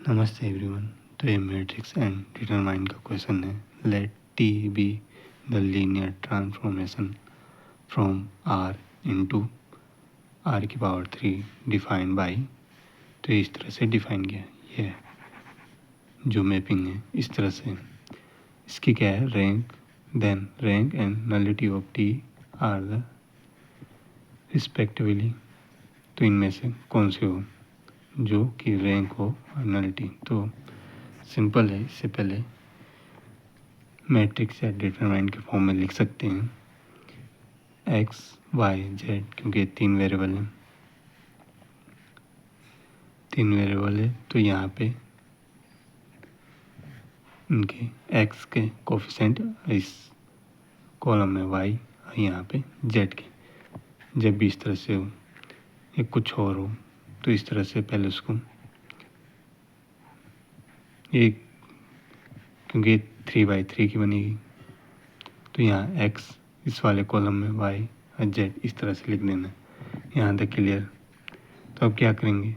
नमस्ते एवरीवन। तो ये मैट्रिक्स एंड डिटरमाइन का क्वेश्चन है। Let T be the linear transformation from R into R की पावर 3 डिफाइंड बाई। तो इस तरह से डिफाइन किया है। ये जो मैपिंग है इस तरह से इसकी क्या है, rank, then rank and nullity of T are the respectively. तो इनमें से कौन से हो जो कि रैंक हो और नलिटी। तो सिंपल है, इससे पहले मैट्रिक्स या डिटरमाइन के फॉर्म में लिख सकते हैं एक्स वाई जेड, क्योंकि तीन वेरिएबल है तो यहाँ पे इनके एक्स के कोफिशिएंट इस कॉलम में वाई और यहाँ पे जेड के। जब भी इस तरह से हो या कुछ और हो तो इस तरह से पहले उसको एक, क्योंकि 3/3 की बनेगी तो यहाँ एक्स इस वाले कॉलम में वाई और जेड इस तरह से लिख देना। यहाँ तक क्लियर। तो अब क्या करेंगे,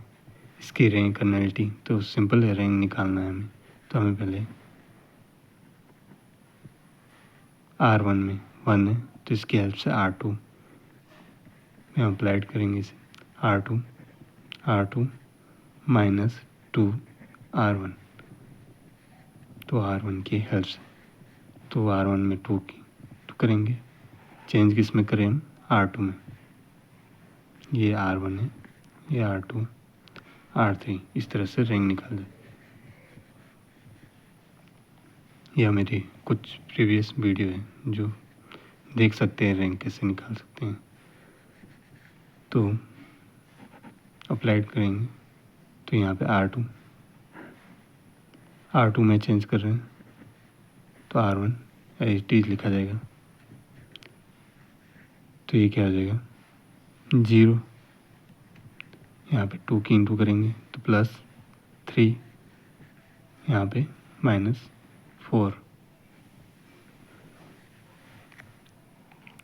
इसकी रैंक और नलिटी। तो सिंपल है, रैंक निकालना है हमें। तो हमें पहले R1 में 1 है तो इसकी हेल्प से R2 में अप्लाइड करेंगे इसे। R2 माइनस 2 R1, तो R1 की हेल्प से तो R1 में 2 की तो करेंगे चेंज किस में करें हम, R2 में। ये R1 है, ये R2 R3, इस तरह से रैंक निकाल दे। यह मेरी कुछ प्रीवियस वीडियो है जो देख सकते हैं रैंक कैसे निकाल सकते हैं। तो अप्लाइड करेंगे तो यहाँ पे R2 में चेंज कर रहे हैं तो R1 एज इट इज लिखा जाएगा। तो ये क्या हो जाएगा 0, यहाँ पे 2 की इंटू करेंगे तो +3, यहाँ पे -4।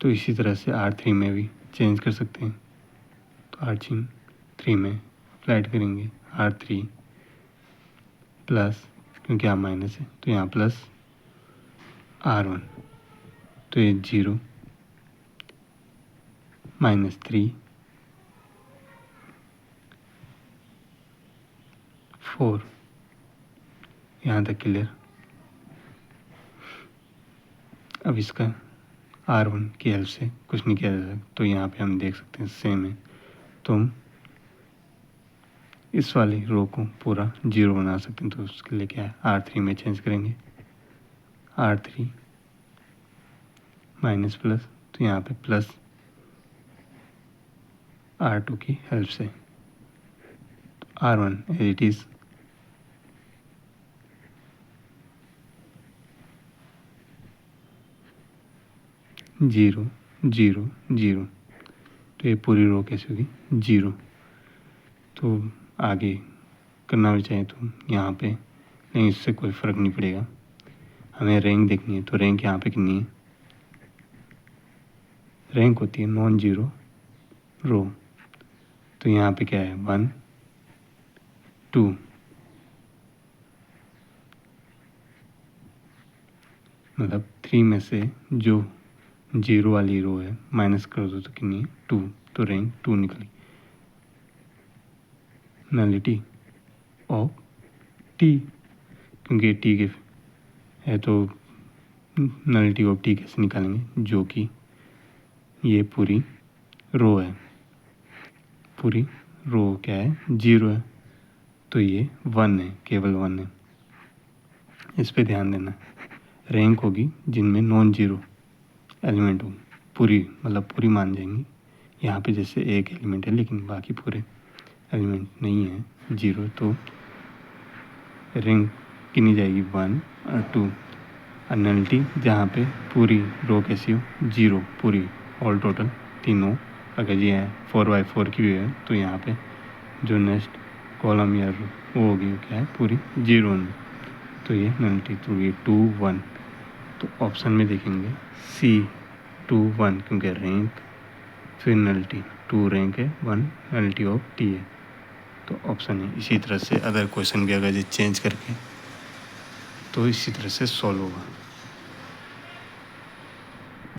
तो इसी तरह से R3 में भी चेंज कर सकते हैं। तो R3 में अप्लाइड करेंगे R3 प्लस, क्योंकि यहाँ माइनस है तो यहाँ प्लस R1, तो ये 0 -3 4। यहाँ तक क्लियर। अब इसका R1 की हेल्प से कुछ नहीं किया जा सकता तो यहाँ पे हम देख सकते हैं सेम है। तो हम इस वाली रो को पूरा 0 बना सकते हैं। तो उसके लिए क्या है, R3 में चेंज करेंगे R3 माइनस प्लस, तो यहाँ पे प्लस R2 की हेल्प से तो R1 एज इट इज़ 0 0 0। तो ये पूरी रो कैसे होगी 0। तो आगे करना भी चाहे तो यहाँ पे, नहीं इससे कोई फ़र्क नहीं पड़ेगा। हमें रैंक देखनी है तो रैंक यहाँ पे कितनी है, रैंक होती है नॉन जीरो रो। तो यहाँ पे क्या है 1 2, मतलब 3 में से जो 0 वाली रो है माइनस कर दो तो कितनी है 2, तो रैंक 2 निकली। नलिटी ऑफ टी, क्योंकि टी के है तो नलिटी ऑफ टी कैसे निकालेंगे, जो कि ये पूरी रो है, पूरी रो क्या है 0 है तो ये 1 है, केवल 1 है। इस पे ध्यान देना। रैंक होगी जिनमें नॉन जीरो एलिमेंट हो, पूरी मतलब पूरी मान जाएंगी। यहाँ पे जैसे एक एलिमेंट है लेकिन बाकी पूरे एलिमेंट नहीं है 0, तो रैंक कितनी जाएगी 1 और 2। और नलिटी जहाँ पे पूरी रो कैसी हो 0, पूरी ऑल टोटल तीनों। अगर ये 4/4 की भी है तो यहाँ पे जो नेक्स्ट कॉलम या रो वो होगी, क्या है पूरी 0 में, तो ये नलिटी। तो ये 2 1, तो ऑप्शन में देखेंगे C 2 1, क्योंकि रैंक फिर नलिटी 2 रैंक है 1 नलिटी ऑफ टी है। तो ऑप्शन है। इसी तरह से अदर क्वेश्चन भी अगर ये चेंज करके तो इसी तरह से सॉल्व होगा।